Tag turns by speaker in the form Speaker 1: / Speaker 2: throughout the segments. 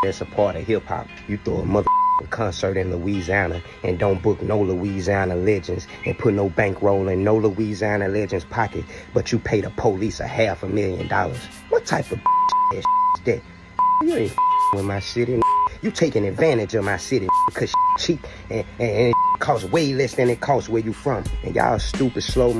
Speaker 1: that's a part of hip-hop. You throw a concert in Louisiana and don't book no Louisiana legends and put no bankroll in no Louisiana legends pocket, but you pay the police $500,000. What type of is that? You ain't with my city. You taking advantage of my city because cheap and it costs way less than it costs where you from. And y'all stupid, slow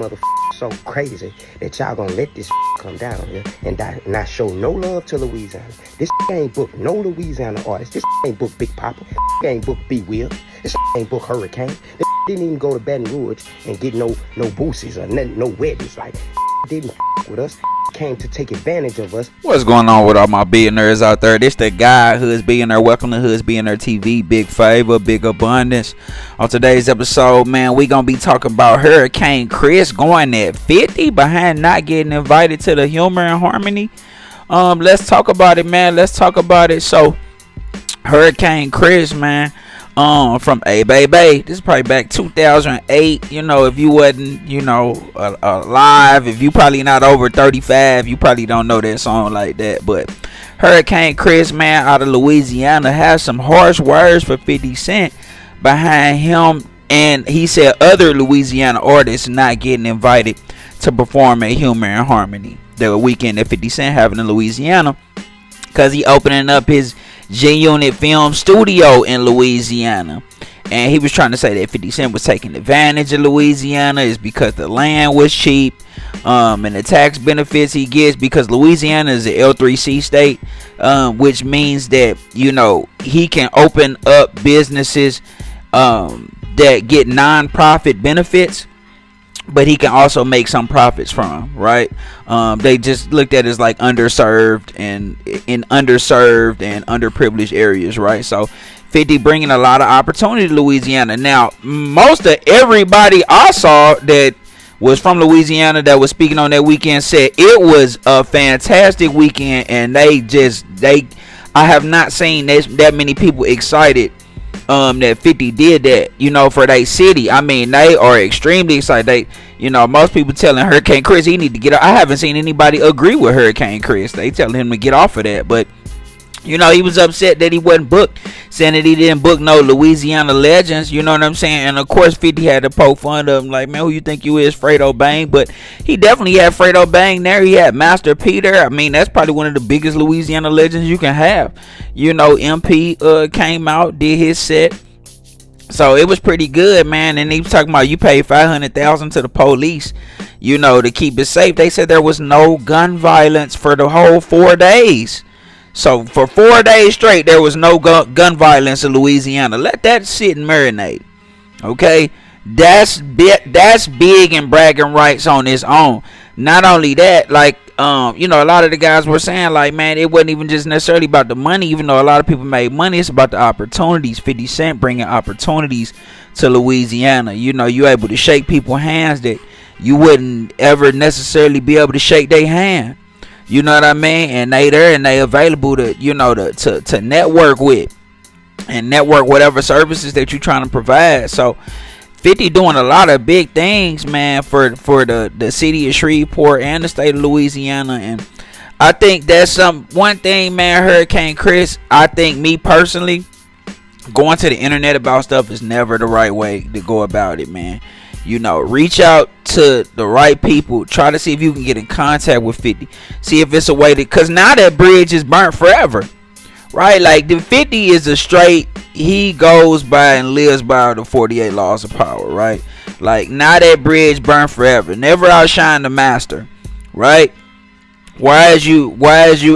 Speaker 1: so crazy that y'all gonna let this come down here and not show no love to Louisiana. This ain't booked no Louisiana artist. This ain't booked Big Papa. This ain't booked B Will. This ain't booked Hurricane. This didn't even go to Baton Rouge and get no boosies or no weddings. Like didn't with us. Came to take advantage of us.
Speaker 2: What's going on with all my billionaires out there? This the guy Hoods Billionaire. Welcome to Hoods Billionaire TV. Big favor, big abundance. On today's episode, man, we gonna be talking about Hurricane Chris going at 50 behind not getting invited to the Humor and Harmony. Let's talk about it, man. Let's talk about it. So Hurricane Chris, man, from A Baby. This is probably back 2008. You know, if you wasn't, alive, if you probably not over 35, you probably don't know that song like that. But Hurricane Chris, man, out of Louisiana, has some harsh words for 50 Cent behind him, and he said other Louisiana artists not getting invited to perform at Humor and Harmony the weekend that 50 Cent having in Louisiana, because he opening up his G-Unit Film Studio in Louisiana. And he was trying to say that 50 Cent was taking advantage of Louisiana is because the land was cheap, and the tax benefits he gets, because Louisiana is an L3C state, which means that, he can open up businesses that get non-profit benefits, but he can also make some profits from, right? They just looked at it as like underserved and in underserved and underprivileged areas, right? So 50 bringing a lot of opportunity to Louisiana. Now, most of everybody I saw that was from Louisiana that was speaking on that weekend said it was a fantastic weekend, and I have not seen that many people excited that 50 did that, for their city. I mean, they are extremely excited. Most people telling Hurricane Chris he need to get off. I haven't seen anybody agree with Hurricane Chris. They telling him to get off of that. But he was upset that he wasn't booked, saying that he didn't book no Louisiana legends. You know what I'm saying? And of course 50 had to poke fun of him, like, man, who you think you is, Fredo Bang? But he definitely had Fredo Bang there. He had Master Peter. I mean, that's probably one of the biggest Louisiana legends you can have. MP came out, did his set. So it was pretty good, man. And he was talking about you paid $500,000 to the police, to keep it safe. They said there was no gun violence for the whole 4 days. So for 4 days straight, there was no gun violence in Louisiana. Let that sit and marinate. Okay, that's big and bragging rights on its own. Not only that, like a lot of the guys were saying, like, man, it wasn't even just necessarily about the money. Even though a lot of people made money, it's about the opportunities. 50 Cent bringing opportunities to Louisiana. You able to shake people's hands that you wouldn't ever necessarily be able to shake their hand. You know what I mean? And they there and they available to to network with and network whatever services that you're trying to provide. So 50 doing a lot of big things, man, for the city of Shreveport and the state of Louisiana. And I think that's one thing, man. Hurricane Chris, I think, me personally, going to the internet about stuff is never the right way to go about it, man. Reach out to the right people. Try to see if you can get in contact with 50. See if it's a way to, because now that bridge is burnt forever, right? Like, the 50 is a straight, he goes by and lives by the 48 laws of power, right? Like, now that bridge burnt forever. Never outshine the master, right? Why is you,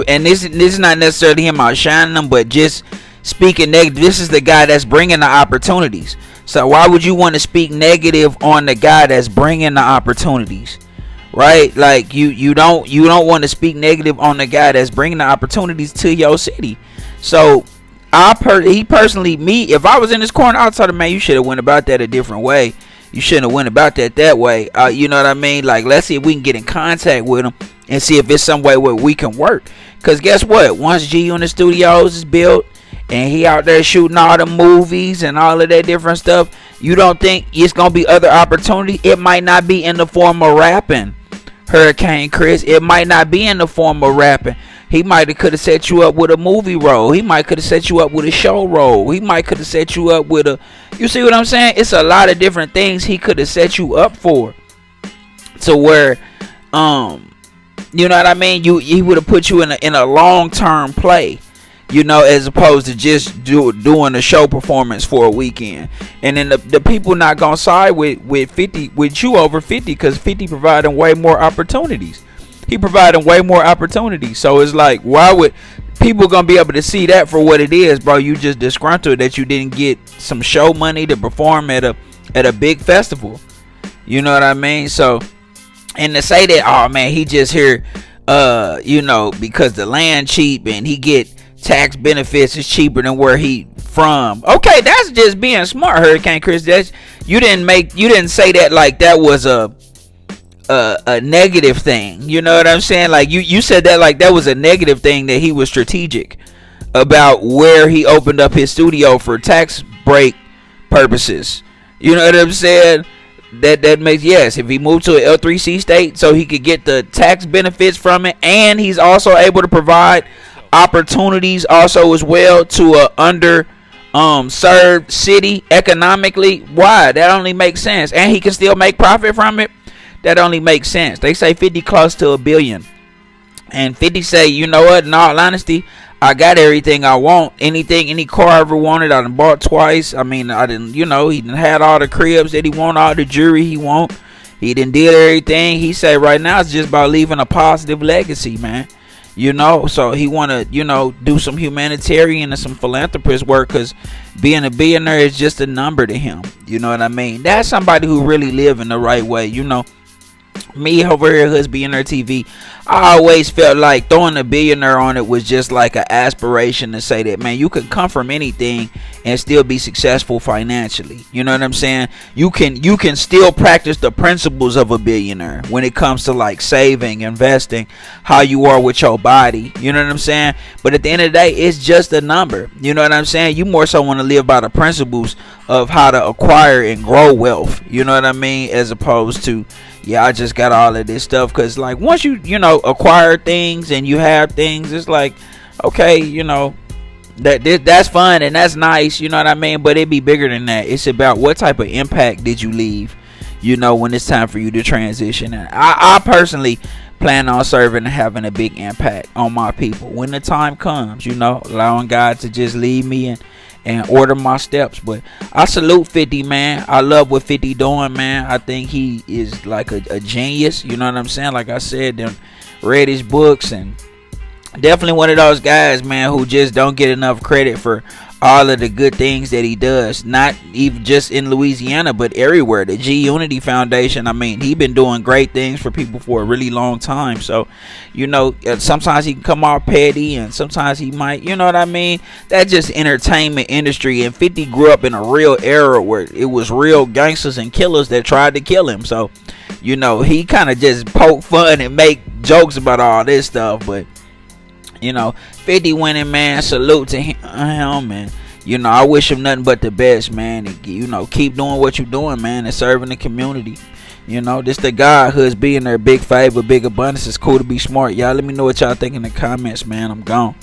Speaker 2: and this is not necessarily him outshining them, but just speaking negative. This is the guy that's bringing the opportunities. So why would you want to speak negative on the guy that's bringing the opportunities, right? Like, you don't want to speak negative on the guy that's bringing the opportunities to your city. So if I was in his corner, I'd tell him, man, you should have went about that a different way. You shouldn't have went about that way. You know what I mean? Like, let's see if we can get in contact with him and see if it's some way where we can work. Because guess what? Once G-Unit Studios is built, and he out there shooting all the movies and all of that different stuff, you don't think it's going to be other opportunity? It might not be in the form of rapping, Hurricane Chris. It might not be in the form of rapping. He might have could have set you up with a movie role. He might could have set you up with a show role. He might could have set you up with a, you see what I'm saying? It's a lot of different things he could have set you up for, to where you know what I mean, he would have put you in a long-term play, you know, as opposed to just doing a show performance for a weekend. And then the people not gonna side with 50, with you over 50, because 50 providing way more opportunities. He providing way more opportunities. So it's like, why would people gonna be able to see that for what it is, bro? You just disgruntled that you didn't get some show money to perform at a big festival. You know what I mean? So, and to say that, oh man, he just here you know, because the land cheap and he get tax benefits is cheaper than where he from. Okay, that's just being smart, Hurricane Chris. That's, you didn't say that like that was a negative thing. You know what I'm saying? Like you said that like that was a negative thing, that he was strategic about where he opened up his studio for tax break purposes. You know what I'm saying? That makes, yes, if he moved to an L3C state so he could get the tax benefits from it, and he's also able to provide opportunities also as well to a under served city economically. Why? That only makes sense. And he can still make profit from it. That only makes sense. They say 50 close to $1 billion, and 50 say, you know what, in all honesty, I got everything I want. Any car I ever wanted, I done bought twice. I mean, I didn't, you know, he done had all the cribs that he want, all the jewelry he want. He done did everything. He said right now it's just about leaving a positive legacy, man. You know, so he want to, you know, do some humanitarian and some philanthropist work, because being a billionaire is just a number to him. You know what I mean? That's somebody who really live in the right way, you know. Me over here, Hoods Billionaire TV, I always felt like throwing a billionaire on it was just like an aspiration to say that, man, you can come from anything and still be successful financially. You know what I'm saying? You can still practice the principles of a billionaire when it comes to like saving, investing, how you are with your body. You know what I'm saying? But at the end of the day, it's just a number. You know what I'm saying? You more so want to live by the principles of how to acquire and grow wealth. You know what I mean? As opposed to, yeah, I just got all of this stuff. Because like once you know, acquire things and you have things, it's like, okay, you know, that's fun and that's nice, you know what I mean? But it'd be bigger than that. It's about what type of impact did you leave, you know, when it's time for you to transition. And I personally plan on serving and having a big impact on my people when the time comes, you know, allowing God to just lead me and order my steps. But I salute 50, man. I love what 50 doing, man. I think he is like a genius, you know what I'm saying? Like I said, them read his books, and definitely one of those guys, man, who just don't get enough credit for all of the good things that he does, not even just in Louisiana but everywhere. The G Unity Foundation, I mean, he been doing great things for people for a really long time. So, you know, sometimes he can come off petty, and sometimes he might, you know what I mean? That's just entertainment industry, and 50 grew up in a real era where it was real gangsters and killers that tried to kill him. So, you know, he kind of just poke fun and make jokes about all this stuff. But you know, 50 winning, man. Salute to him, and you know, I wish him nothing but the best, man. And, you know, keep doing what you're doing, man, and serving the community. You know, this the guy who's being there. Big favor, big abundance. It's cool to be smart. Y'all let me know what y'all think in the comments, man. I'm gone.